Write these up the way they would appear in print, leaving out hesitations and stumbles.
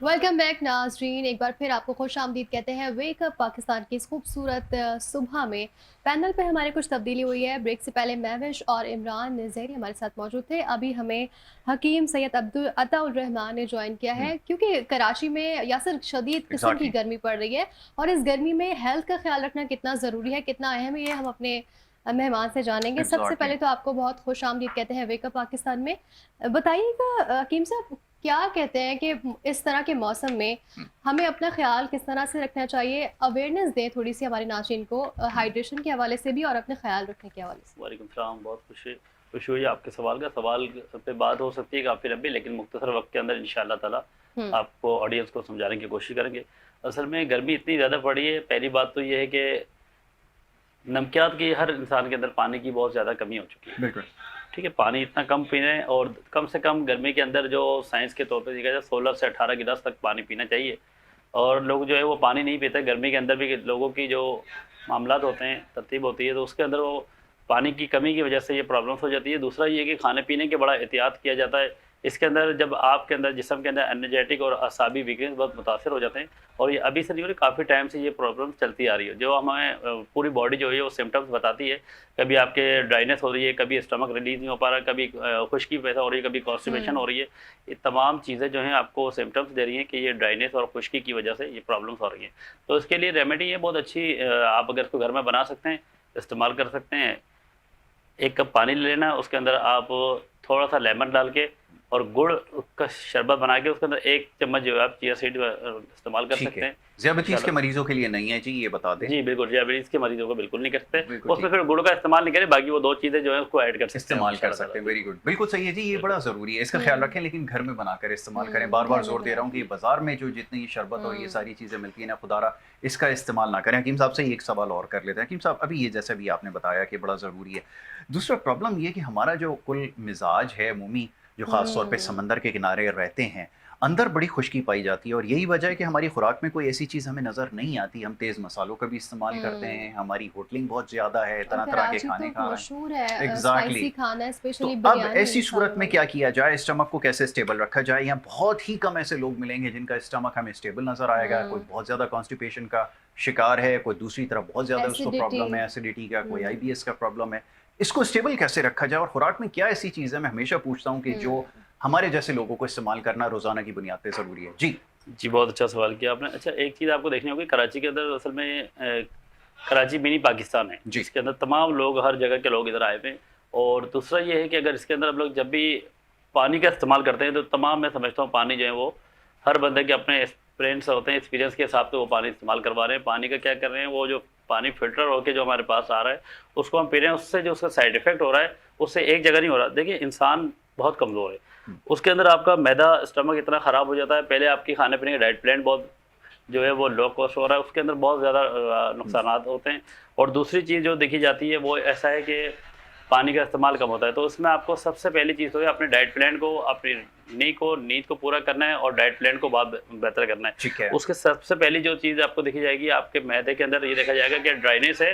Welcome back नाजरीन। एक बार फिर आपको खुश आमदीद कहते हैं वेकअप पाकिस्तान की इस खूबसूरत सुबह में। पैनल पे हमारे कुछ तब्दीली हुई है। ब्रेक से पहले महविश और इमरान ज़हरी हमारे साथ मौजूद थे। अभी हमें हकीम सैयद अब्दुल अताउर रहमान ने ज्वाइन किया हुँ, है, क्योंकि कराची में यासर शदीद किस्म की एग्ज़ैक्टली। गर्मी पड़ रही है। और इस गर्मी में हेल्थ का ख्याल रखना कितना ज़रूरी है, कितना अहम है, ये हम अपने मेहमान से जानेंगे। सबसे एग्ज़ैक्टली। पहले तो आपको बहुत खुश आमदीद कहते हैं वेकअप पाकिस्तान में। बताइएगा हकीम साहब, क्या कहते हैं कि इस तरह के मौसम में हुँ, हमें अपना ख़्याल किस तरह से रखना चाहिए? अवेयरनेस दें थोड़ी-सी हमारे नाज़रीन को हुँ। हाइड्रेशन के हवाले से भी और अपने ख़्याल रखने के हवाले से। वालेकुम सलाम। बहुत खुशी खुशी हुई आपके सवाल का। सवाल पे बात हो सकती है काफ़ी लंबी, लेकिन मुख्तसर वक़्त के अंदर इंशाअल्लाह ताला हुँ, आपको ऑडियंस को समझाने की कोशिश करेंगे। असल में गर्मी इतनी ज़्यादा पड़ी है, पहली बात तो ये है कि नमकियात की हर इंसान के अंदर पानी की बहुत ज़्यादा कमी हो चुकी है। बिल्कुल। ठीक है, पानी इतना कम पीना है और कम से कम गर्मी के अंदर जो साइंस के तौर पे देखा जाए 16 से 18 गिलास तक पानी पीना चाहिए। और लोग जो है वो पानी नहीं पीते। गर्मी के अंदर भी लोगों की जो मामलात होते हैं, तरतीब होती है, तो उसके अंदर वो पानी की कमी की वजह से ये प्रॉब्लम्स हो जाती है। दूसरा ये कि खाने-पीने के बड़ा एहतियात किया जाता है। इसके अंदर जब आपके अंदर जिस्म के अंदर एनर्जेटिक और असाबी वीकनेस बहुत मुतासिर हो जाते हैं। और ये अभी से नहीं हो रही, काफ़ी टाइम से ये प्रॉब्लम चलती आ रही है, जो हमें पूरी बॉडी जो है वो सिम्पटम्स बताती है। कभी आपके ड्राइनेस हो रही है, कभी स्टमक रिलीज़ नहीं हो पा रहा, कभी खुश्की पैदा हो रही है, कभी कॉन्स्टिपेशन हुँ, हो रही है। ये तमाम चीज़ें जो हैं आपको सिम्पटम्स दे रही हैं कि ये ड्राइनेस और खुश्की की वजह से ये प्रॉब्लम्स हो रही हैं। तो इसके लिए रेमेडी है बहुत अच्छी, आप अगर इसको घर में बना सकते हैं, इस्तेमाल कर सकते हैं। 1 कप पानी ले लेना है, उसके अंदर आप थोड़ा-सा लेमन डाल के और गुड़ का शरबत बना के उसके अंदर 1 चम्मच जो है आप चिया सीड इस्तेमाल कर ठीक सकते है। हैं। ज़ियादतीस के इंशाल्लाह। मरीज़ों के लिए नहीं है जी, ये बता दें। जी, बिल्कुल, डायबिटीज़ के मरीज़ों को बिल्कुल नहीं कर सकते। बिल्कुल उसमें ठीक फिर है। गुड़ का इस्तेमाल नहीं करें, बाकी वो 2 चीज़ें जो हैं उसको ऐड कर सकते हैं आप इस्तेमाल कर इंशाअल्लाह ताला। सकते हैं, जी, वेरी गुड। बिल्कुल सही है जी, ये बड़ा बिल्कुल। ज़रूरी है। इसका ख़्याल हुँ, रखें लेकिन घर में बनाकर इस्तेमाल करें। हुँ, बार-बार घर में ज़ोर दे रहा हूँ कि बनाएँ। बाज़ार में जो जितनी शरबत और ये हुँ, सारी चीज़ें मिलती हैं ना, खुदारा इसका इस्तेमाल ना करें। हकीम साहब से ही एक सवाल और कर लेते हैं। हकीम साहब, अभी ये जैसा भी आपने बताया कि बड़ा ज़रूरी है। दूसरा प्रॉब्लम ये है कि हमारा जो कुल मिज़ाज है अमूमी, जो ख़ास तौर पे हुँ, समंदर के किनारे रहते हैं, अंदर बड़ी खुश्की पाई जाती है और यही वजह है कि हमारी खुराक में कोई ऐसी चीज़ हमें नज़र नहीं आती। हम तेज़ मसालों का भी इस्तेमाल करते हुँ। हैं, हमारी होटलिंग बहुत ज़्यादा है, और तरह-तरह के कराची खाने तो खा रहे मशहूर हैं। है एग्ज़ैक्टली। स्पाइसी खाना, तो स्पेशली अब बिरयानी ऐसी सूरत सालों में वाली। क्या किया जाए? स्टमक को कैसे स्टेबल रखा जाए? या बहुत ही कम ऐसे लोग मिलेंगे जिनका स्टमक हमें स्टेबल नज़र आएगा। कोई हुँ, बहुत ज़्यादा कॉन्स्टिपेशन का शिकार है, कोई दूसरी तरफ बहुत ज़्यादा उसको एसिडिटी। प्रॉब्लम है एसिडिटी का, कोई हुँ, आईबीएस का प्रॉब्लम है। इसको स्टेबल कैसे रखा जाए? और खुराक में क्या ऐसी चीज़ है, मैं हमेशा पूछता हूँ कि जो हुँ, हमारे जैसे लोगों को इस्तेमाल करना रोज़ाना की बुनियाद पे ज़रूरी है? जी। जी, बहुत अच्छा सवाल किया आपने। अच्छा, एक चीज़ आपको देखनी होगी कराची के अंदर असल में कराची मिनी पाकिस्तान है। जी। इसके अंदर तमाम लोग, हर जगह के लोग इधर आए हुए हैं। और दूसरा ये है कि अगर इसके अंदर हम लोग जब भी पानी का इस्तेमाल करते हैं, तो तमाम मैं समझता हूँ पानी जो है वो हर बंदे के अपने एक्सपीरियंस होते हैं, एक्सपीरियंस के हिसाब से वो पानी इस्तेमाल करवा रहे हैं। पानी का क्या कर रहे हैं, वो जो पानी फ़िल्टर होके जो हमारे पास आ रहा है, उसको हम पी रहे हैं, उससे जो उसका साइड इफ़ेक्ट हो रहा है, उससे एक जगह नहीं हो रहा। देखिए, इंसान बहुत कमज़ोर है। हुँ, उसके अंदर आपका मैदा, स्टमक इतना ख़राब हो जाता है, पहले आपकी खाने-पीने की डाइट प्लान बहुत जो है वो लो कॉस्ट हो रहा है, उसके अंदर बहुत ज़्यादा हुँ। नुकसानात होते हैं। और दूसरी चीज़ जो देखी जाती है वो ऐसा है कि पानी का इस्तेमाल कम होता है। तो उसमें आपको सबसे पहली चीज़ तो है अपने डाइट प्लान को, अपनी नींद को पूरा करना है और डाइट प्लान को बहुत बेहतर करना है। ठीक है। उसके सबसे पहली जो चीज़ आपको देखी जाएगी, आपके मैदे के अंदर ये देखा जाएगा कि ड्राइनेस है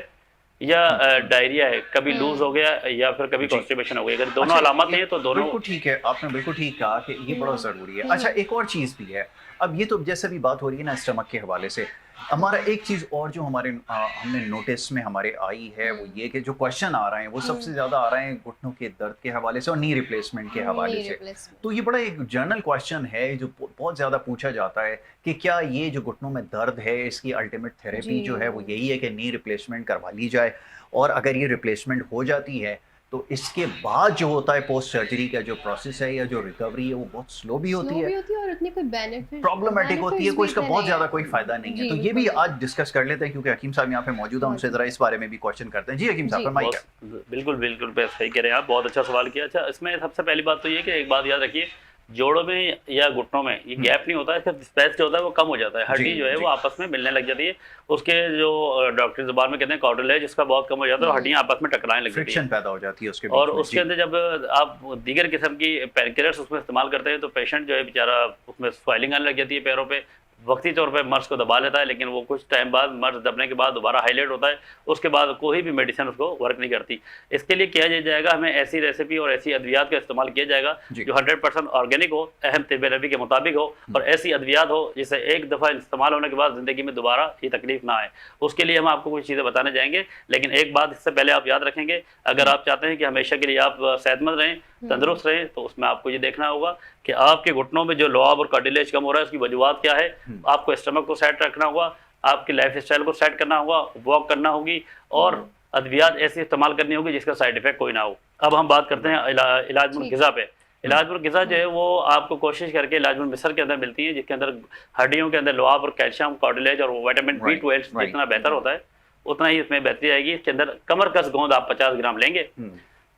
या हुँ, डायरिया है, कभी लूज़ हो हुँ, गया या फिर कभी जी। कॉन्स्टिपेशन हो गई। अगर दोनों अच्छा, अलामत एक हैं तो दोनों। बिल्कुल ठीक है, आपने बिल्कुल ठीक कहा कि ये बड़ा हुँ, ज़रूरी है। अच्छा, हुँ, एक और चीज़ भी है, अब ये तो जैसे भी बात हो रही है ना स्टमक के हवाले से, हमारा एक चीज़ और जो हमने नोटिस में हमारे आई है, वो हुँ, ये कि जो क्वेश्चन आ रहे हैं, वो सबसे हुँ, ज़्यादा आ रहे हैं घुटनों के दर्द के हवाले से और नी रिप्लेसमेंट के हवाले नी से। रिप्लेसमेंट। तो ये बड़ा एक जनरल क्वेश्चन है जो बहुत ज़्यादा पूछा जाता है कि क्या ये जो घुटनों में दर्द है, इसकी अल्टीमेट जी। थेरेपी जो है, वो यही है कि नी रिप्लेसमेंट करवा ली जाए? और अगर ये रिप्लेसमेंट हो जाती है, तो इसके बाद जो होता है पोस्ट सर्जरी का जो प्रोसेस है या जो रिकवरी है वो बहुत स्लो भी होती स्लो है, भी होती है और उतनी कोई प्रॉब्लमैटिक होती है, बेनिफिट्स कोई भी इसका इतने बहुत नहीं ज़्यादा कोई हैं। फ़ायदा नहीं है। जी, तो ये भी बिल्कुल, आज डिस्कस कर लेते हैं क्योंकि हकीम साहब यहाँ पे मौजूद हैं, उनसे मौजूद ज़रा है। इस बारे में भी क्वेश्चन करते हैं। जी, हकीम साहब जी। फरमाइए। बहुत बिल्कुल, बिल्कुल, सही कह रहे हैं आप, बहुत अच्छा सवाल किया। अच्छा, इसमें सबसे पहली बात तो ये है कि एक बात याद रखिए, जोड़ों में या घुटनों में ये हुँ, गैप नहीं होता है, सिर्फ स्पेस जो होता है वो कम हो जाता है। जी, हड्डी जो है वो जी। आपस में मिलने लग जाती है। उसके जो डॉक्टरी ज़ुबान में कहते हैं कार्टिलेज, उसका बहुत कम हो जाता है और हुँ, हड्डियाँ आपस में टकराने लग जाती है। फ्रिक्शन पैदा हो जाती है उसके और बीच में। उसके जी। अंदर जब आप दीगर किस्म की पेनकिलर्स उसमें इस्तेमाल करते हैं, तो पेशेंट जो है बेचारा, उसमें स्वेलिंग आने लग जाती है पैरों पे, वक्ती तौर पे मर्स को दबा लेता है, लेकिन वो कुछ टाइम बाद मर्स दबने के बाद दोबारा हाईलाइट होता है, उसके बाद कोई भी मेडिसिन उसको वर्क नहीं करती। इसके लिए किया जाएगा, हमें ऐसी रेसिपी और ऐसी अद्वियात का इस्तेमाल किया जाएगा जी। जो 100% ऑर्गेनिक हो, अहम तिब्ब नबी के मुताबिक हो, और ऐसी अद्वियात हो जिसे एक दफ़ा इस्तेमाल होने के बाद ज़िंदगी में दोबारा ये तकलीफ ना आए। उसके लिए हम आपको कुछ चीज़ें बताने जाएंगे, लेकिन एक बात इससे पहले आप याद रखेंगे, अगर आप चाहते हैं कि हमेशा के लिए आप सेहतमंद रहें, तंदुरुस्त रहें, तो उसमें आपको ये देखना होगा कि आपके घुटनों में जो लुआब और कार्टिलेज कम हो रहा है उसकी वजूहत क्या है। आपको स्टमक को सेट रखना होगा, आपकी लाइफ स्टाइल को सेट करना होगा, वॉक करना होगी, और अद्वियात ऐसी इस्तेमाल करनी होगी जिसका साइड इफेक्ट कोई ना हो। अब हम बात करते हैं इलाजुल गिज़ा पे। इलाजुल गिज़ा जो है वो आपको कोशिश करके इलाजुल मिस्र के अंदर मिलती है, जिसके अंदर हड्डियों के अंदर लुआब और कैल्शियम, कार्टिलेज और विटामिन B12 जितना बेहतर होता है उतना ही इसमें बेहतरी आएगी। इसके अंदर कमर कस गोंद आप 50 ग्राम लेंगे,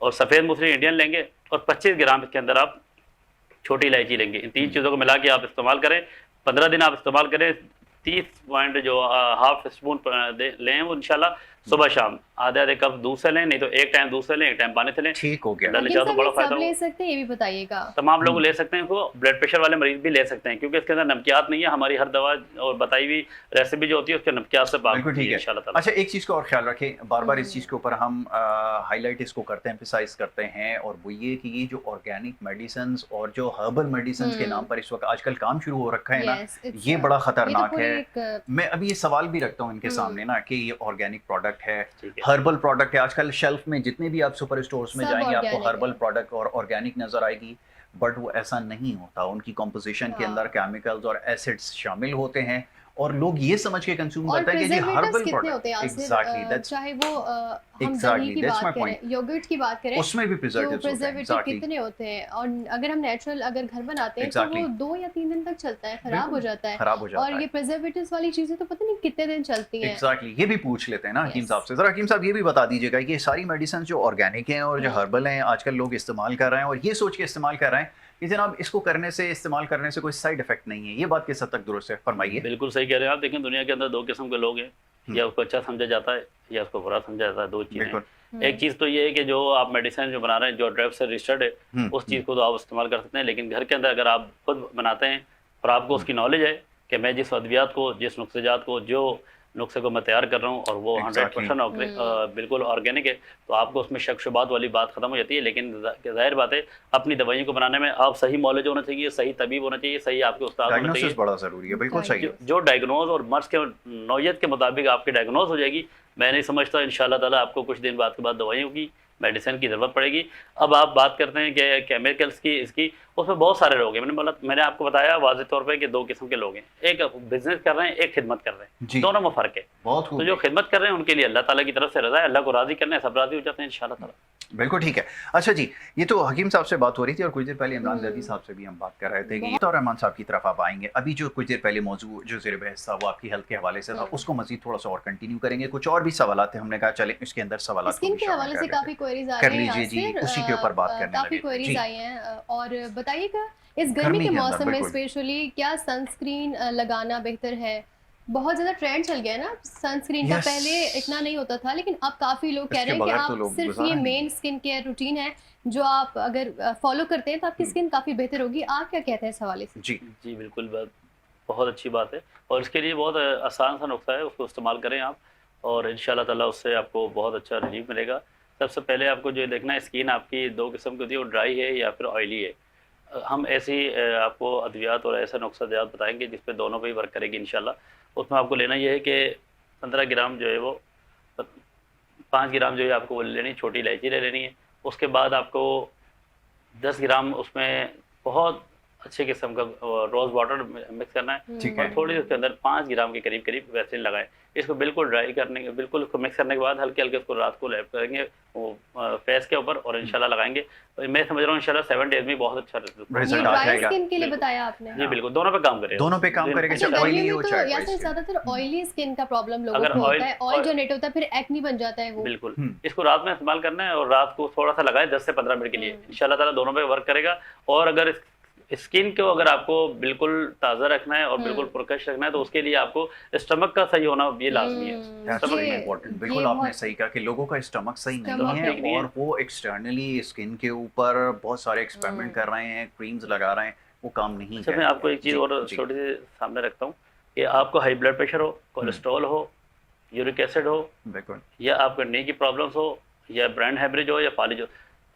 और सफ़ेद मूसली इंडियन लेंगे, और 25 ग्राम इसके अंदर आप छोटी इलायची लेंगे। इन 3 चीज़ों को मिला के आप इस्तेमाल करें, 15 दिन आप इस्तेमाल करें। 30 पॉइंट जो हाफ स्पून लें वो इंशाल्लाह सुबह शाम आधे कप दूध से लें, नहीं तो एक टाइम दूध से लें, एक टाइम पानी से लें। ठीक हो गया। डाले चाहो तो बड़ा सब फायदा ले सकते हैं, ये भी बताइएगा। तमाम लोग ले सकते हैं, इसको ब्लड प्रेशर वाले मरीज भी ले सकते हैं, क्योंकि इसके अंदर नमकियात नहीं है। हमारी हर दवा और बताई हुई रेसिपी जो होती है उसके नमकियात से पाक बिल्कुल होती ठीक है है। इंशाल्लाह ताला। अच्छा, एक चीज़ को और ख्याल रखें, बार बार इस चीज़ के ऊपर हम हाईलाइट इसको करते हैं, एम्फसाइज करते हैं, और वो ये कि ये जो ऑर्गेनिक मेडिसिन और जो हर्बल मेडिसिन के नाम पर इस वक्त आजकल काम शुरू हो रखा है ना, Yes, it's, ये बड़ा ये तो खतरनाक पूरी है। एक मैं अभी ये सवाल भी रखता हूँ इनके सामने ना कि ये ऑर्गेनिक प्रोडक्ट है, ठीक है। हर्बल प्रोडक्ट है। आजकल शेल्फ में जितने भी आप सुपर स्टोर्स में सब जाएंगे आपको organic हर्बल है। प्रोडक्ट और ऑर्गेनिक नजर आएगी, बट वो ऐसा नहीं होता। उनकी कॉम्पोजिशन के हाँ। अंदर केमिकल्स और एसिड्स शामिल होते हैं, और लोग ये समझ के कंज्यूम और करते हैं कि जी प्रिजर्वेटिव्स हर्बल कितने प्रोडक्ट। होते हैं यासिर, एग्जैक्टली, दैट्स चाहे वो हम Exactly, दही की that's बात my करें, योगर्ट की बात करें, उसमें भी तो प्रिजर्वेटिव्स होते हैं। प्रिजर्वेटिव एग्जैक्टली, कितने होते हैं। और अगर हम नेचुरल अगर घर बनाते हैं तो Exactly. वो 2 या 3 दिन तक चलता है, खराब हो बिल्कुल, जाता है। खराब हो जाता और है। ये प्रिजर्वेटिव्स वाली चीजें तो पता नहीं कितने दिन चलती हैं। एग्जैक्टली, ये भी पूछ लेते हैं ना हकीम Yes. साहब से। जरा हकीम साहब ये भी बता दीजिएगा कि ये सारी मेडिसिन जो ऑर्गेनिक हैं और जो हर्बल हैं आजकल लोग इस्तेमाल कर रहे हैं, और ये सोच के इस्तेमाल कर रहे हैं कि जनाब इसको इस्तेमाल करने से कोई साइड इफेक्ट नहीं है, ये बात किस हद तक दुरुस्त है, फरमाइए। बिल्कुल सही कह रहे हैं आप। देखें, दुनिया के अंदर 2 किस्म के लोग हैं, या उसको अच्छा समझा जाता है या उसको बुरा समझा जाता है। 2 चीज़ें। बिल्कुल। एक चीज़ तो ये है कि जो आप मेडिसिन जो बना रहे हैं, जो ड्रग से रजिस्टर्ड है, उस चीज़ को तो आप इस्तेमाल कर सकते हैं, लेकिन घर के अंदर अगर आप खुद बनाते हैं और आपको उसकी नॉलेज है कि मैं जिस अद्वियात को, जिस नुस्ख़ात को, जो नुस्खे को मैं तैयार कर रहा हूँ और वो 100% बिल्कुल ऑर्गेनिक है, तो आपको उसमें शक शुबात वाली बात ख़त्म हो जाती है। लेकिन जाहिर बात है, अपनी दवाइयों को बनाने में आप सही मौलज होना चाहिए, सही तबीब होना चाहिए, सही आपके उस्ताद होना चाहिए। डायग्नोसिस बड़ा ज़रूरी है, बिल्कुल सही है। जो डायग्नोज और मर्ज के नौयत के मुताबिक आपकी डायग्नोज हो जाएगी। मैं नहीं समझता इंशाल्लाह ताला आपको कुछ दिन बाद के बाद दवाइयों की, मेडिसिन की ज़रूरत पड़ेगी। अब आप बात करते हैं कि केमिकल्स की, इसकी, उसमें बहुत सारे लोग हैं। मैंने आपको बताया वाज़ेह तौर पे कि 2 किस्म के लोग हैं, एक बिजनेस कर रहे हैं, एक खिदमत कर रहे हैं, जी। दोनों में फ़र्क है। बहुत तो खूब। जो खिदमत कर रहे हैं उनके लिए अल्लाह ताला की तरफ से रज़ा है, अल्लाह को राज़ी करना है, सब राज़ी हो जाते हैं इंशाल्लाह ताला। बिल्कुल ठीक है। अच्छा जी, ये तो हकीम साहब से बात हो रही थी, और कुछ देर पहले इमरान ज़ैदी साहब से भी हम बात कर रहे थे कि तो रहमान साहब की तरफ आप आएंगे। अभी जो कुछ देर पहले मौजू जो ज़ेर बहस था वो आपकी हेल्थ के हवाले से था, उसको मजीद थोड़ा सा और कंटिन्यू करेंगे। कुछ और भी सवाल थे, हमने कहा चलें इसके अंदर सवाल स्किन के हवाले से काफी क्वेरीज आ कर रही हैं लीजिए जी, यासिर, उसी के ऊपर बात करने काफी लगे। क्वेरीज जी। आई हैं। और बताइएगा इस गर्मी गर्मी के के अंदर, मौसम में बिल्कुल। स्पेशली क्या सनस्क्रीन लगाना बेहतर है। बहुत ज्यादा ट्रेंड चल गया है ना सनस्क्रीन का, Yes. पहले इतना नहीं होता था, लेकिन अब काफी लोग कह इसके रहे हैं कि बगैर तो आप लोग सिर्फ गुजारा ये नहीं मेन स्किन केयर रूटीन है जो आप अगर फॉलो करते हैं तो आपकी स्किन काफी बेहतर होगी। आप क्या कहते हैं इस हवाले से। जी। जी बिल्कुल, बहुत अच्छी बात है, और इसके लिए बहुत आसान सा नुस्खा है, उसको इस्तेमाल करें आप, और इंशाल्लाह ताला उससे आपको बहुत अच्छा रिलीफ मिलेगा। सबसे पहले आपको जो देखना है, स्किन आपकी 2 किस्म की होती है, वो ड्राई है या फिर ऑयली है। हम ऐसी आपको अद्वियात और ऐसा नुस्खात बताएंगे जिस पे दोनों पे ही वर्क करेगी इंशाल्लाह। उसमें आपको लेना ये है कि 15 ग्राम जो है वो 5 ग्राम जो है आपको वो लेनी, छोटी इलायची ले लेनी है। उसके बाद आपको 10 ग्राम उसमें बहुत अच्छे किस्म का रोज़ वाटर मिक्स करना है, ठीक और है। थोड़ी उसके अंदर 5 ग्राम के करीब करीब वैसलीन लगाएं। इसको बिल्कुल ड्राई करने के, बिल्कुल उसको मिक्स करने के बाद हल्के हल्के उसको रात को लैप करेंगे वो फेस के ऊपर, और इंशाल्लाह लगाएंगे। तो मैं समझ रहा हूँ इंशाल्लाह 7 डेज में बहुत अच्छा रिजल्ट ये आ ड्राई जाएगा। स्किन के लिए बिल्कुल। बताया आपने। जी बिल्कुल, दोनों पे काम करेगा, दोनों पे काम करेगा, अच्छा, चाहे ऑयली गर्मियों हो में तो चाहे यासिर ड्राई। ज्यादातर ऑयली स्किन का प्रॉब्लम लोगों अगर को ऑयल- होता है, ऑयल जनरेट होता है, फिर एक्नी बन जाता है वो। बिल्कुल। हम्म। इसको रात में इस्तेमाल करना है, और रात को थोड़ा सा लगाए 10 से 15 मिनट के लिए, इंशाल्लाह ताला दोनों पे वर्क करेगा। और अगर स्किन को अगर आपको बिल्कुल ताज़ा रखना है और बिल्कुल पुरकश रखना है, तो उसके लिए आपको स्टमक का सही होना ये लाजमी है। That's स्टमक very ये- important. ये बिल्कुल आपने बहुत- सही कहा कि लोगों का स्टमक सही स्टमक नहीं ठीक नहीं है, है। और वो एक्सटर्नली स्किन के ऊपर बहुत सारे एक्सपेरिमेंट कर रहे हैं, क्रीम्स लगा रहे हैं, वो काम नहीं अच्छा, कर मैं रहे आपको हैं। एक चीज़ जी, और जी। छोटी सी सामने रखता हूँ कि आपको हाई ब्लड प्रेशर हो, कोलेस्ट्रॉल हो, यूरिक एसिड हो, बिल्कुल या आपको नी की प्रॉब्लम्स हो, या ब्रेन हेमरेज हो, या फालिज हो।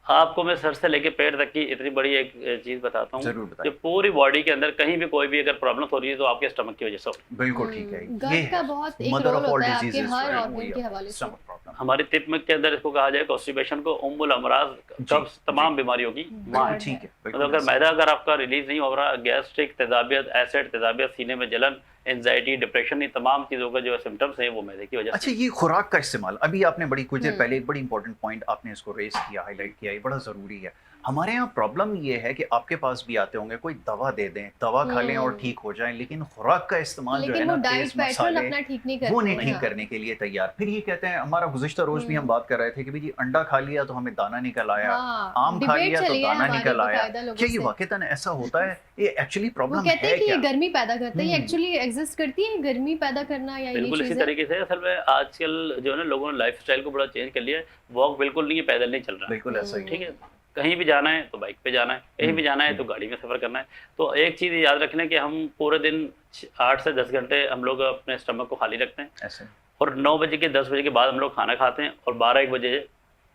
आपको मैं सर से लेके पैर तक की इतनी बड़ी एक चीज़ बताता हूँ जरूर कि बताइए। पूरी बॉडी के अंदर कहीं भी कोई भी अगर प्रॉब्लम हो रही है तो आपके स्टमक की वजह से हो रही बिल्कुल ठीक है, ये गट का है बहुत एक मदर रोल ऑफ ऑल होता है आपके डिजीजेस, हर राइट, ऑर्गन वही के हवाले से। Stomach problem. है। हमारी तिब्बत के अंदर इसको कहा जाए कॉन्स्टिपेशन को उम्मुल अमराज, जी, कब्ज, तमाम बीमारियों की माँ है। गॉड ठीक है, मतलब बिल्कुल अगर ऐसा। मैदा अगर आपका रिलीज नहीं हो रहा, गैस्ट्रिक, तेजाबियत, एसिड, तेजाबियत, सीने में जलन, एंजाइटी, डिप्रेशन, ये तमाम चीज़ों का जो सिम्टम्स हैं वो मैदे की वजह अच्छा, से। ये खुराक का इस्तेमाल, अभी आपने बड़ी कुछ देर हम्म। पहले एक बड़ी इंपॉर्टेंट पॉइंट आपने इसको रेस किया, हाईलाइट किया, ये बड़ा ज़रूरी है। हमारे यहाँ प्रॉब्लम ये है कि आपके पास भी आते होंगे, कोई दवा दे दें, दवा खा लें और हम्म। ठीक हो जाएं, लेकिन खुराक का इस्तेमाल जो है लेकिन ना, वो डाइट तेज़ पैटर्न मसाले, अपना ठीक नहीं वो करते नहीं हैं, ठीक हाँ। करने के लिए तैयार। फिर ये कहते हैं, हमारा गुज़िश्ता रोज़ भी हम बात कर रहे थे कि भाई जी अंडा खा लिया तो हमें दाना निकल आया, हाँ, आम खा डिबेट लिया तो चली है दाना हमारी निकल आया। बाकायदा लोगों क्या ये से। वाक़ईतन ऐसा होता है? ये एक्चुअली वो प्रॉब्लम कहते है हैं कि ये क्या? गर्मी पैदा करता है, ये हम्म। एक्चुअली एग्जिस्ट करती है गर्मी पैदा करना या ये बिल्कुल इसी चीज़ें? तरीके से असल में आजकल जो है ना लोगों ने लाइफ स्टाइल को बड़ा चेंज कर लिया है। वॉक बिल्कुल नहीं है, पैदल नहीं चल रहा है। बिल्कुल ऐसा ही ठीक है। है, कहीं भी जाना है तो बाइक पे जाना है, कहीं भी जाना है तो हम्म। गाड़ी में सफ़र करना है। तो एक चीज़ याद रखना कि हम पूरे दिन 8 से 10 घंटे हम लोग अपने स्टमक को खाली रखते हैं, ऐसे और 9 बजे के 10 बजे के बाद हम लोग खाना खाते हैं, और 12-1 बजे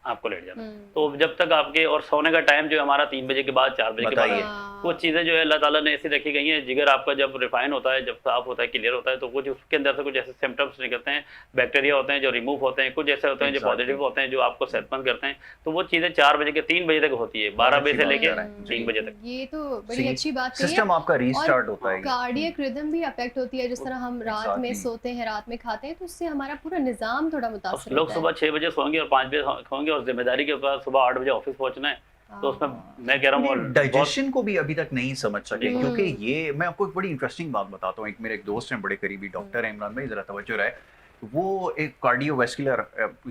आपको लेट जाना है। हम्म। तो जब तक आपके और सोने का टाइम जो है हमारा 3 बजे के बाद, 4 बजे के बाद बताइए। है। हाँ। कुछ चीज़ें जो है अल्लाह ताला ने ऐसी रखी गई हैं, जिगर आपका जब रिफाइन होता है, जब साफ होता है, क्लियर होता है, तो कुछ उसके अंदर से कुछ ऐसे सिम्टम्स निकलते हैं, बैक्टीरिया होते हैं जो रिमूव होते हैं, कुछ ऐसे होते हैं जो Exactly. पॉजिटिव होते हैं जो आपको सेहतमंद करते हैं। तो वो चीज़ें 4 बजे के 3 बजे तक होती है, 12 बजे अच्छी से बात लेके कह रहे हैं। 3 बजे तक। ये तो बड़ी See, अच्छी बात कही है। सिस्टम आपका रीस्टार्ट होता है। कार्डियक रिदम भी अफेक्ट होती है, जिस तरह हम रात में Exactly. सोते हैं, रात में खाते हैं, तो उससे हमारा पूरा निज़ाम थोड़ा अब मुतासर लोग होता सुबह है। 6 बजे सोएंगे और 5 बजे सोएंगे, और जिम्मेदारी के ऊपर सुबह 8 बजे ऑफिस पहुंचना है, तो उसमें मैं कह रहा हूँ बहुत डाइजेशन को भी अभी तक नहीं समझ सके, हम्म। क्योंकि ये मैं आपको एक बड़ी इंटरेस्टिंग बात बताता हूँ। एक मेरे एक दोस्त हैं, बड़े करीबी डॉक्टर हैं, इमरान भाई जरा तवज्जो रहे। वो एक कार्डियोवैस्कुलर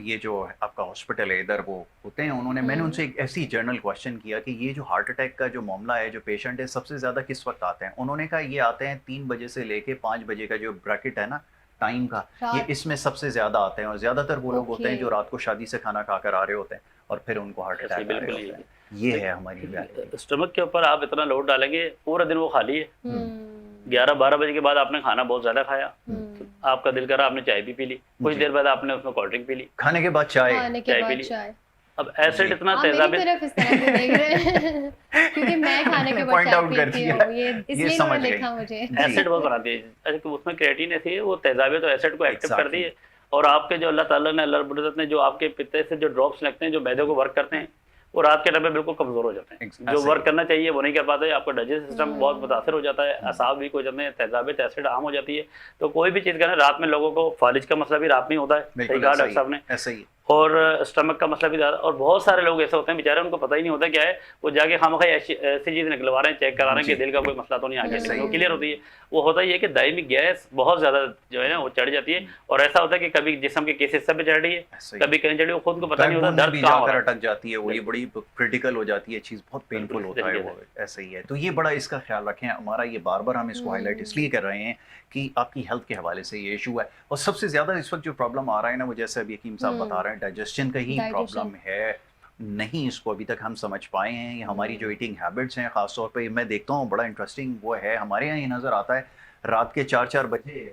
ये जो आपका हॉस्पिटल है इधर वो होते हैं, उन्होंने मैंने उनसे एक ऐसी जर्नल क्वेश्चन किया कि ये जो हार्ट अटैक का जो मामला है, जो पेशेंट है, सबसे ज़्यादा किस वक्त आते हैं? उन्होंने कहा ये आते हैं 3 बजे से लेके 5 बजे का जो ब्रैकेट है ना टाइम का, ये रात- इसमें सबसे ज़्यादा आते हैं, और ज़्यादातर वो लोग होते हैं Okay. जो रात को शादी से खाना खाकर आ रहे होते हैं और फिर उनको हार्ट ऐसे अटैक आ रहे बिल्कुल होते ही हैं। ये है हमारी reality। स्टमक के ऊपर आप इतना लोड डालेंगे, पूरा दिन वो खाली है। हम्म। 11-12 बजे के बाद आपने खाना बहुत ज़्यादा खाया, हम्म। आपका दिल करा आपने चाय भी पी ली, कुछ जी। देर बाद आपने उसमें कोल्ड ड्रिंक पी ली। खाने के बाद चाय। खाने के चाय पी बाद ली। चाय। अब एसिड जी। इतना आप मेरी तेजाब तरफ इस तरह से देख रहे हैं क्योंकि मैं खाने के बाद Point चाय out कर पीती दिया। हूँ, ये इसलिए समझ इन्होंने गई। लिखा मुझे। जी। एसिड बहुत बनाती है। अच्छा, तो उसमें क्रिएटिन ऐसी है, वो तेजाबियत और एसिड को एक्टिव Exactly. करती है, और आपके जो अल्लाह ताला ने, अल्लाह रब्बुल इज़्ज़त ने जो आपके पित्ते से जो ड्रॉप्स लगते हैं, जो मैदे को वर्क करते हैं, वो रात के टाइम में बिल्कुल कमज़ोर हो जाते हैं। जो ऐसे वर्क ही। करना चाहिए वो नहीं कर पाते, आपका डाइजेस्ट सिस्टम बहुत मुतासर हो जाता है, असाब वीक हो जाते हैं, तेजाबियत एसिड आम हो जाती है। तो कोई भी चीज़ करें रात में, लोगों को फालिज का मसला भी रात में ही होता है, सही बिल्कुल कहा ऐसा डॉक्टर साहब ने, ही, ऐसा ही। और स्टमक का मसला भी ज़्यादा। और बहुत सारे लोग ऐसे होते हैं बेचारे, उनको पता ही नहीं होता क्या है, वो जाके खामखा ऐसी चीज़ निकलवा रहे हैं, चेक करा रहे हैं कि जी। दिल का कोई मसला तो नहीं आ गया, सही लेकिन वो है। क्लियर होती है। वो होता ही है कि दायमी गैस बहुत ज़्यादा जो है ना वो चढ़ जाती है, और ऐसा होता है कि कभी जिस्म के किस हिस्से पे चढ़ रही है, ऐसा ही। कभी कहीं चढ़ी, वो खुद को पता नहीं होता बैकबोन में दर्द भी कहाँ हो जाकर रहा है। अटक जाती है, वो ये बड़ी क्रिटिकल हो जाती है चीज़, बहुत पेनफुल बिल्कुल, होता है तरीके वो, ऐसा ही है। तो ये बड़ा इसका ख्याल रखें हमारा, ये बार बार हम इसको हाईलाइट इसलिए कर रहे हैं कि आपकी हेल्थ के हवाले से ये इशू है। और सबसे ज़्यादा इस वक्त जो प्रॉब्लम आ रहा है ना, वो जैसे अभी हकीम साहब बता रहे हैं, डाइजेशन का ही Digestion. प्रॉब्लम है। नहीं इसको अभी तक हम समझ पाए हैं। ये हमारी जो ईटिंग हैबिट्स हैं, ख़ासतौर पे मैं देखता हूँ बड़ा इंटरेस्टिंग वो है, हमारे यहाँ ये नज़र आता है रात के 4-4 बजे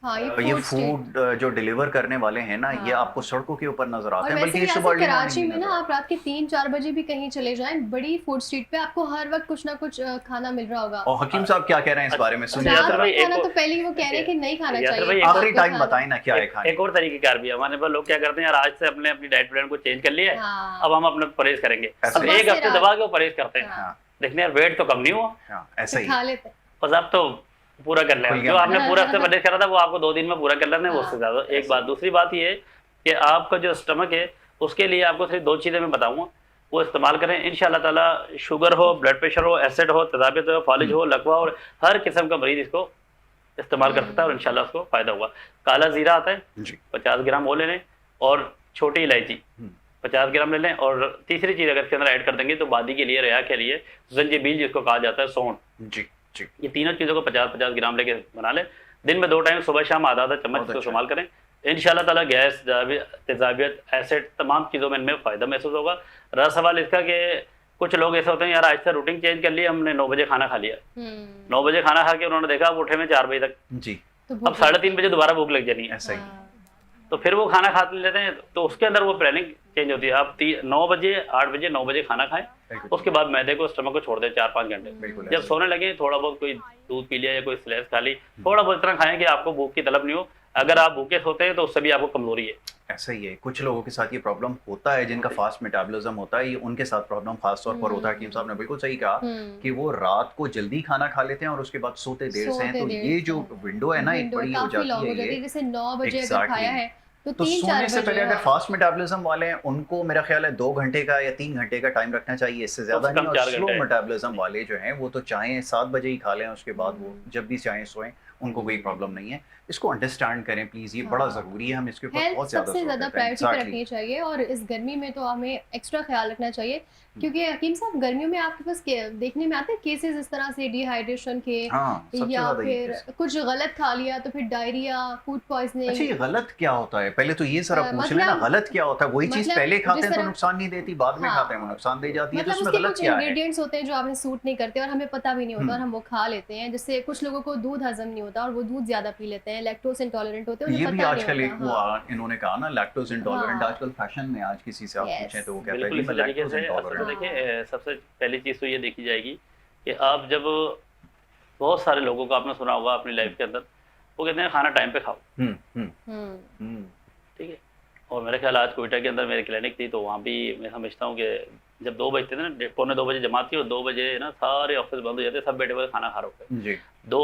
हाँ, ये food street। फूड जो डिलीवर करने वाले हैं ना, ये हाँ। आपको सड़कों के ऊपर नजर आते और हैं, वैसे बल्कि भी ये ऐसे सुबह early कराची morning में ना, आप रात के 3-4 बजे भी कहीं चले जाएं, बड़ी फूड स्ट्रीट पे आपको हर वक्त कुछ ना कुछ खाना मिल रहा होगा। और हकीम साहब क्या कह रहे हैं इस बारे में, अच्छा, सुनिए यात्रा रात जरा। भाई, में खाना एक तो और- पहले ही वो कह रहे हैं कि नहीं खाना यात्रा चाहिए। भाई, एक रात आखिरी में टाइम खाना। बताएं ना क्या है खाने। एक और तरीक़ेकार भी है हमारे पास। लोग क्या करते हैं यार, आज से अपने अपनी डाइट प्लान को चेंज कर लिया है, हाँ। अब हम अपना परहेज करेंगे। ऐसा अब ही। एक सुबह से हफ्ते रात। दबा के वो परहेज करते हैं, हाँ। हाँ, देखने यार वेट तो कम नहीं हुआ, हाँ, ऐसा ही। खा लेते हैं। बस आप तो पूरा कर लें। खुल गया जो आपने मतलब। पूरा हफ्ते परहेज करा था वो आपको 2 दिन में पूरा कर लेना है, वो हाँ। उससे ज़्यादा। एक बात, दूसरी बात ये है कि आपका जो स्टमक है उसके लिए आपको सिर्फ 2 चीज़ें मैं बताऊंगा, वो इस्तेमाल करें इंशाल्लाह ताला। शुगर हो, ब्लड प्रेशर हो, एसिड हो, तेजाबियत हो, फालिज हो, लकवा हो, हर किस्म का मरीज इसको इस्तेमाल कर सकता है, और इंशाल्लाह उसको फ़ायदा होगा। काला जीरा आता है, जी 50 ग्राम वो ले लें, और छोटी इलायची 50 ग्राम ले लें, और तीसरी चीज़ अगर इसके अंदर ऐड कर देंगे तो बादी के लिए, रिया के लिए जंजीबील जिसको कहा जाता है, सौंठ, जी जी। ये तीनों चीज़ों को 50-50 ग्राम लेके बना लें। दिन में 2 टाइम, सुबह शाम आधा-आधा चम्मच बहुत इसको अच्छा। इस्तेमाल करें। इंशाल्लाह ताला गैस, तेजाबियत, एसिड, तमाम चीज़ों में इनमें फ़ायदा महसूस होगा। रहा सवाल इसका कि कुछ लोग ऐसे होते हैं यार आज से रूटीन चेंज कर लिया हमने, 9 बजे खाना खा लिया, हम्म 9 बजे खाना खा के उन्होंने देखा अब उठे में 4 बजे तक, जी तो अब भूख 3:30 बजे दोबारा भूख लग जानी है, ऐसा ही हाँ, तो फिर वो खाना खा लेते हैं, तो उसके अंदर वो प्लानिंग चेंज होती है। आप 9 बजे 8 बजे 9 बजे खाना खाएं, बिल्कुल उसके बाद मैदे को स्टमक को छोड़ दें 4-5 घंटे, बिल्कुल जब ऐसा सोने लगे थोड़ा बहुत कोई दूध पी लिया या कोई स्लैश खा ली, थोड़ा बहुत इतना खाएं कि आपको भूख की तलब नहीं हो। अगर आप भूखे सोते हैं तो उससे भी आपको कमजोरी है। ऐसा ही है। कुछ लोगों के साथ ये प्रॉब्लम होता है जिनका फास्ट मेटाबॉलिज्म होता है, ये उनके साथ प्रॉब्लम खास तौर पर होता है। हकीम साहब ने बिल्कुल सही कहा कि वो रात को जल्दी खाना खा लेते हैं और उसके बाद सोते देर से हैं, सोते तो देर ये से जो हैं। विंडो है ना एक विंडो बड़ी हो काफी लॉन्ग जाती हो है जाती है, ये। जैसे 9 बजे अगर एग्जैक्टली खाया है तो तो 3-4 सोने से बजे, पहले अगर हाँ। फास्ट मेटाबॉलिज्म वाले हैं उनको मेरा ख्याल है 2 घंटे का या 3 घंटे का टाइम रखना चाहिए, इससे ज्यादा कम नहीं। और 4 स्लो घंटे। मेटाबॉलिज्म वाले जो हैं वो तो चाहे 7 बजे ही खा लें, उसके बाद वो हम्म। जब भी चाहें सोएं, उनको कोई प्रॉब्लम नहीं है। इसको अंडरस्टैंड करें प्लीज, ये बड़ा हाँ। जरूरी है, हम इसके ऊपर हेल्थ बहुत ज्यादा सबसे जोर ज़्यादा देते हैं। प्रायोरिटी पे एग्जैक्टली रखनी चाहिए और इस गर्मी में तो हमें एक्स्ट्रा ख्याल रखना चाहिए, क्योंकि हकीम साहब गर्मियों में आपके पास देखने में आते हैं केसेस इस तरह से डिहाइड्रेशन के, हाँ, सबसे या ज्यादा ये फिर केस है। कुछ गलत खा लिया तो फिर डायरिया, फूड अच्छा, पॉइजनिंग। ये गलत क्या होता है? पहले तो ये जरा पूछ लें ना, मतलब गलत क्या होता है? वही चीज मतलब पहले खाते जिस हैं तो तरह, नुकसान नहीं देती, बाद में खाते हैं वो हाँ, नुकसान दे जाती है, तो मतलब इसमें उसके गलत कुछ क्या है? इंग्रेडिएंट्स होते हैं जो हमें सूट नहीं करते और हमें पता भी नहीं होता और हम्म, हम वो खा लेते हैं। जैसे कुछ लोगों को दूध हजम नहीं होता और वो दूध ज्यादा पी लेते हैं, लैक्टोज इंटॉलरेंट होते हैं, ये उन्हें भी पता नहीं आजकल एक होता। वो हाँ इन्होंने कहा ना लैक्टोज इंटॉलरेंट, हाँ, आजकल फैशन में आज किसी से आप पूछें यस, तो वो कहता है बिल्कुल जी इसी मैं तरीके लैक्टोज से असल में इंटॉलरेंट। देखिए सबसे पहली चीज़ तो ये देखी जाएगी कि आप जब बहुत सारे लोगों को आपने सुना होगा अपनी लाइफ के अंदर, वो कहते हैं खाना टाइम पे खाओ, हम्म हम्म हम्म हम्म ठीक है। और मेरे ख्याल आज कोयटा के अंदर मेरी क्लिनिक थी तो वहाँ भी मैं समझता हूँ कि जब 2 बजते थे ना, 2:45 बजे जमात थी और 2 बजे ना सारे ऑफिस बंद हो जाते, सब बैठे हुए खाना खा रहे होते। जी दो,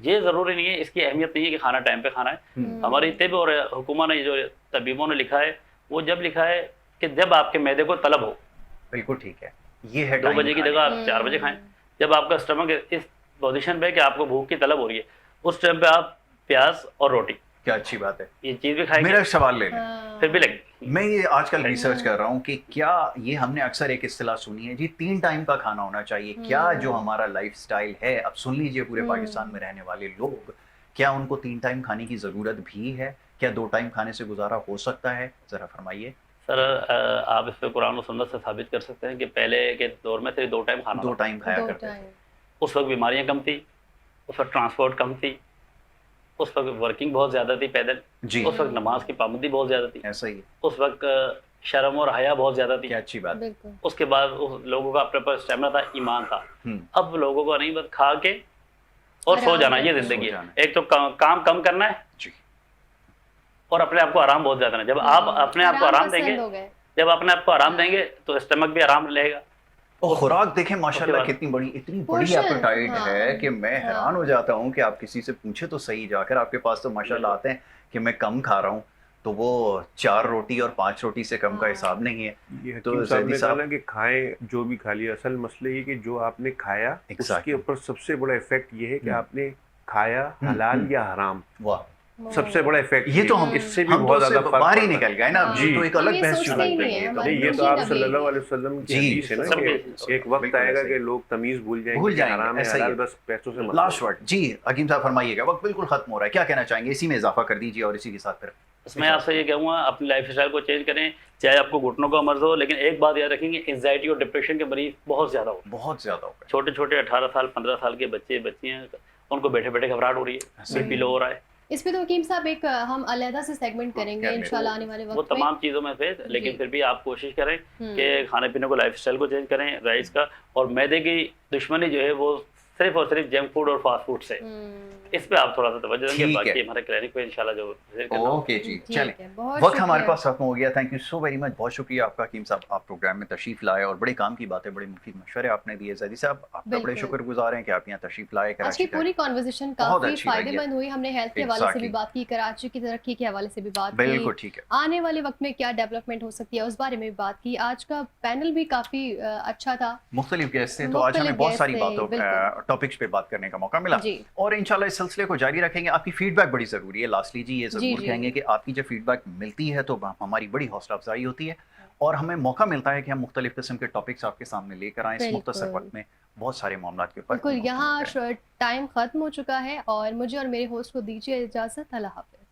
ये ज़रूरी नहीं है, इसकी अहमियत नहीं है कि खाना टाइम पे खाना है। हमारी तिब और हुकूमा ने जो तबीबों ने लिखा है वो जब लिखा है कि जब आपके मैदे को तलब हो, बिल्कुल ठीक है, ये है 2 टाइम बजे की खाने जगह का। आप 4 बजे खाएं। जब आपका स्टमक इस पोजीशन पे है कि आपको भूख की तलब हो रही है, उस टाइम पे आप प्याज और रोटी क्या अच्छी बात है। ये चीज़ भी खाएंगे मेरा एक सवाल ले लें, फिर भी लगेगी। मैं ये आजकल रिसर्च कर रहा हूँ कि क्या ये हमने अक्सर एक इस्तिलाह सुनी है जी 3 टाइम का खाना होना चाहिए, क्या जो हमारा लाइफस्टाइल है, अब सुन लीजिए पूरे पाकिस्तान में रहने वाले लोग, क्या उनको 3 टाइम खाने की ज़रूरत भी है? क्या 2 टाइम खाने से गुजारा हो सकता है? ज़रा फरमाइए। सर आप इस पे कुरान और सुन्नत से साबित कर सकते हैं कि पहले के दौर में सिर्फ 2 टाइम खाना 2 था। टाइम खाया 2 करते थे। टाइम। उस वक्त बीमारियां कम थी, उस वक्त ट्रांसपोर्ट कम थी, उस वक्त वर्किंग बहुत ज़्यादा थी पैदल, जी उस वक्त नमाज की पाबंदी बहुत ज़्यादा थी, ऐसा ही है, उस वक्त शर्म और हया बहुत ज़्यादा थी। क्या अच्छी बात है। बिल्कुल। उसके बाद लोगों का अपने पास स्टेमिना था, ईमान था। हम्म, अब लोगों को नहीं, बस खा के और सो आराम जाना, ये करना। जिंदगी सो है। जाना। एक तो काम कम करना है जी और अपने आप को आराम बहुत ज्यादा देना। जब आप अपने आप को आराम देंगे, पसंद हो गए। जब अपने आप को आराम देंगे तो स्टमक भी आराम रहेगा। और खुराक देखें माशाल्लाह बाद- कितनी बड़ी, इतनी बड़ी पोर्शन, एपेटाइट हाँ, है कि मैं हाँ। हैरान हो जाता हूँ कि आप किसी से पूछे तो सही जाकर, आपके पास तो माशाल्लाह आते हैं कि मैं कम खा रहा हूँ, तो वो 4 रोटी और 5 रोटी से कम का हाँ। हिसाब नहीं है। ये तो हकीम साहब जैदी ने कहा साहब- ना कि खाएं जो भी खा लिया, असल मसले ये कि जो आपने खाया Exactly. उसके ऊपर सबसे बड़ा इफेक्ट ये है कि हम्म। आपने खाया हलाल हम्म। या हराम, वाह, सबसे बड़ा इफेक्ट ये तो हम इससे भी हम तो बहुत उससे ज्यादा फर्क बाहर ही पड़ता निकल है। गए ना, हाँ। ये तो एक हम अलग ये बहस सोचते शुरू ही हो नहीं गई है, है। हमारी नहीं, ये तो रोजी आप नबी सल्लल्लाहु है। अलैहि वसल्लम की जी, हदीस है ना सब कि एक वक्त बिल्कुल आएगा ऐसा कि ही। लोग तमीज भूल भूल जाएंगे कि जाएंगे, हराम है ऐसा ही हलाल, है। बस पैसों से मतलब लास्ट वर्ड जी हकीम साहब फरमाइएगा, वक्त बिल्कुल खत्म हो रहा है, क्या कहना चाहेंगे? इसी में इजाफा कर दीजिए और इसी के साथ फिर मैं आपसे ये कहूँगा अपनी लाइफ स्टाइल को चेंज करें, चाहे आपको घुटनों का मर्ज हो, लेकिन एक बात याद रखेंगे, एंजाइटी और डिप्रेशन के मरीज बहुत ज़्यादा हो। बहुत ज्यादा हो गए। छोटे छोटे 18 साल 15 साल के बच्चे बच्चियाँ, उनको बैठे बैठे घबराहट हो रही है, बीपी लो हो रहा है। इस पे तो हकीम साहब एक हम अलहदा से सेगमेंट करेंगे करने इंशाल्लाह आने वाले वो वक्त में। तमाम चीज़ों में से, लेकिन जी। फिर भी आप कोशिश करें हम्म। कि खाने पीने को, लाइफस्टाइल को चेंज करें, राइस का। और मैदे की दुश्मनी जो है वो सिर्फ और सिर्फ जंक फूड और फास्ट फूड से, इस पे आप थोड़ा सा तवज्जो देंगे। ठीक बाकी है। हमारे क्लिनिक पे इंशाल्लाह जो विजिट करना हो। ओके जी, ठीक चलें। है, बहुत वक्त हमारे शुक्रिया। पास खत्म हो गया। Thank you so very much, बहुत शुक्रिया आपका हकीम साहब, आप प्रोग्राम में तशरीफ लाए और बड़े काम की बातें, बड़े मुफीद मशवरे आपने दिए। जैदी साहब आपका बड़े बिल्कुल। शुक्रगुजार हैं कि आप यहाँ तशरीफ लाए। आज की कराची पूरी कॉन्वर्सेशन बहुत काफी अच्छी रही है। फायदेमंद हुई। हमने हेल्थ के हवाले से भी Exactly. बात की, कराची की तरक्की के हवाले से भी बात बिल्कुल की, ठीक है। आने वाले वक्त में क्या डेवलपमेंट हो सकती है उस बारे में भी बात की। आज का पैनल भी काफी अच्छा था। मुख्तलिफ गेस्ट थे, तो आज हमें मुख्तलिफ बहुत गेस्ट सारी थे, बातों बिल्कुल। टॉपिक्स पे बात करने का मौका मिला जी। और इंशाल्लाह इस सिलसिले को जारी रखेंगे। आपकी फीडबैक बड़ी ज़रूरी है। लास्टली जी ये जी, ज़रूर जी। कहेंगे कि आपकी जब फीडबैक मिलती है तो हमारी बड़ी हौसला अफजाई होती है और हमें मौका मिलता है कि हम मुख्तलिफ किस्म के टॉपिक्स आपके सामने लेकर आएँ। इस मुख्तसर बिल्कुल। वक्त में बहुत सारे मामला के ऊपर बिल्कुल, हम गुफ्तगू यहाँ करें। टाइम खत्म हो चुका है और मुझे और मेरे होस्ट को दीजिए इजाज़त। अल्लाह हाफ़िज़।